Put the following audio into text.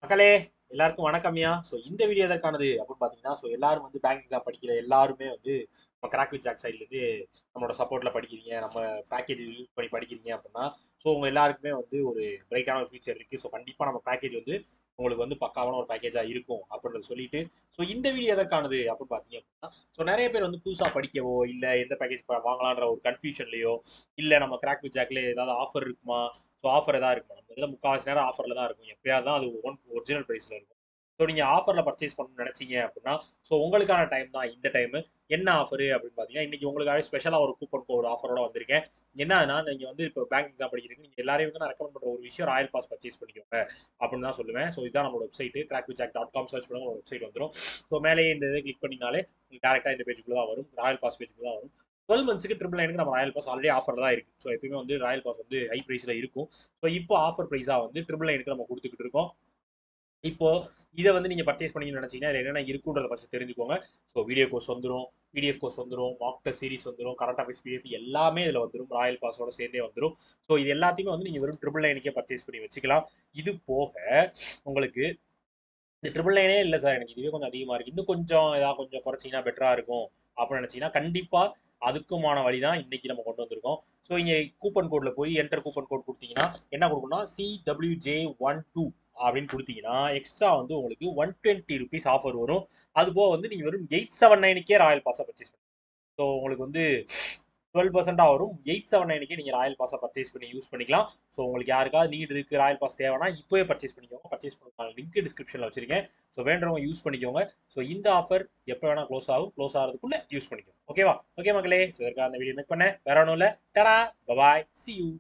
மக்களே, எல்லாருக்கும் வணக்கம்யா. ஸோ இந்த வீடியோ எதற்கானது அப்படின்னு பார்த்தீங்கன்னா, ஸோ எல்லாரும் வந்து பேங்க் எக்ஸாம் படிக்கிற எல்லாருமே வந்து நம்ம கிராக் வித் ஜாக் சைட்லேருந்து நம்மளோட சப்போர்ட்டில் படிக்கிறீங்க, நம்ம பேக்கேஜ் யூஸ் பண்ணி படிக்கிறீங்க அப்படின்னா, ஸோ உங்கள் எல்லாருக்குமே வந்து ஒரு பிரைட்டான ஒரு ஃபியூச்சர் இருக்குது. ஸோ கண்டிப்பாக நம்ம பேக்கேஜ் வந்து உங்களுக்கு வந்து பக்காவான ஒரு பேக்கேஜாக இருக்கும் அப்படின்றத சொல்லிட்டு, ஸோ இந்த வீடியோ எதற்கானது அப்படின்னு பார்த்தீங்க அப்படின்னா, ஸோ நிறைய பேர் வந்து புதுசாக படிக்கவோ, இல்லை எந்த பேக்கேஜ் வாங்கலான்ற ஒரு கன்ஃபியூஷன்லையோ, இல்லை நம்ம கிராக் வித் ஜாக்ல ஏதாவது ஆஃபர் இருக்குமா, ஸோ ஆஃபர் எதாவது இருக்கும். நம்ம இதில் முக்கால்வாசி நேரம் ஆஃபரில் தான் இருக்கும். எப்பயாவது தான் அது ஒரிஜினல் ப்ரைஸில் இருக்கும். ஸோ நீங்கள் ஆஃபரில் பர்ச்சேஸ் பண்ணணும்னு நினச்சிங்க அப்படின்னா, ஸோ உங்களுக்கான டைம் தான் இந்த டைமு. என்ன ஆஃபர் அப்படின்னு பார்த்தீங்கன்னா, இன்னைக்கு உங்களுக்காக ஸ்பெஷலாக ஒரு கூப்பன் கோட் ஆஃபரோட வந்திருக்கேன். என்னன்னா, நீங்கள் வந்து இப்போ பேங்க் எக்ஸாம் படிக்கிறீங்க, நீங்கள் எல்லாரையும் வந்து நான் ரெக்கமெண்ட் பண்ணுற ஒரு விஷயம் ராயல் பாஸ் பர்ச்சேஸ் பண்ணிக்கோங்க அப்படின்னு தான் சொல்லுவேன். ஸோ இதுதான் நம்மளோட வெப்சைட் crackvithjack.com சர்ச் பண்ணுங்க, ஒரு வெப்சைட் வந்துடும். ஸோ மேலே இந்த இதை கிளிக் பண்ணினாலே உங்களுக்கு டேரெக்டாக இந்த பேஜுக்குள்ள தான் வரும், ராயல் பாஸ் பேஜுக்குள்ள தான் வரும். 12 மந்த்ஸ்க்கு ட்ரிபிள் நைனுக்கு நம்ம ராயல் பாஸ் ஆல்ரெடி ஆஃபர் தான் இருக்கு. ஸோ எப்பயுமே வந்து ராயல் பாஸ் வந்து ஹை ப்ரைஸில் இருக்கும். ஸோ இப்போ ஆஃபர் ப்ரைஸாக வந்து ட்ரிபிள் நைனுக்கு நம்ம கொடுத்துக்கிட்டு இருக்கோம். இப்போ இதை வந்து நீங்க பர்ச்சேஸ் பண்ணீங்கன்னு நினைச்சீங்கன்னா இதுல என்னென்ன இருக்குன்றத ஃபர்ஸ்ட் தெரிஞ்சுக்கோங்க. ஸோ வீடியோ கோர்ஸ் வந்துடும், பிடிஎஃப் கோர்ஸ் வந்துடும், மாக் டெஸ்ட் சீரிஸ் வந்துடும், கரண்ட் அஃபேர்ஸ் பிடிஎஃப் எல்லாமே இதுல வந்துடும், ராயல் பாஸோட சேர்ந்தே வந்துடும். ஸோ இது எல்லாத்தையுமே வந்து நீங்க வெறும் ட்ரிபிள் நைனுக்கே பர்ச்சேஸ் பண்ணி வச்சுக்கலாம். இது போக உங்களுக்கு இந்த ட்ரிபிள் நைனே இல்லை சார், எனக்கு இதுவே கொஞ்சம் அதிகமா இருக்கு, இன்னும் கொஞ்சம் ஏதாவது கொஞ்சம் குறைச்சிங்கன்னா பெட்டரா இருக்கும் அப்படின்னு நினைச்சீங்கன்னா, கண்டிப்பா அதுக்குமான வழி தான் இன்னைக்கு நம்ம கொண்டு வந்திருக்கோம். ஸோ இங்கே கூப்பன் கோட்ல போய் என்டர் கூப்பன் கோட் கொடுத்தீங்கன்னா என்ன கொடுக்கணும்னா CWJ12 அப்படின்னு கொடுத்தீங்கன்னா எக்ஸ்ட்ரா வந்து உங்களுக்கு 120 ருபீஸ் ஆஃபர் வரும். அது போக வந்து நீங்கள் வெறும் 879க்கே ராயல் பாஸை பர்ச்சேஸ் பண்ணுங்க. ஸோ உங்களுக்கு வந்து 12% வரும். 879க்கே நீங்கள் ராயல் பாஸை பர்ச்சேஸ் பண்ணி யூஸ் பண்ணிக்கலாம். ஸோ உங்களுக்கு யாருக்காவது நீட் இருக்குது, ராயல் பாஸ் தேவைன்னா இப்போயே பர்ச்சேஸ் பண்ணிக்கோங்க. பர்ச்சேஸ் பண்ணுற லிங்க் டிஸ்கிரிப்ஷனில் வச்சிருக்கேன். ஸோ வேண்டவங்க யூஸ் பண்ணிக்கோங்க. ஸோ இந்த ஆஃபர் எப்போ வேணால் க்ளோஸ் ஆகும், க்ளோஸ் ஆகிறதுக்குள்ளே யூஸ் பண்ணிக்கோங்க. ஓகேவா? ஓகே மக்களே, ஸோ இதற்காக அந்த வீடியோ மேக் பண்ணேன். வேற ஒன்றும் இல்லை. டடா, பபாய், சி யூ.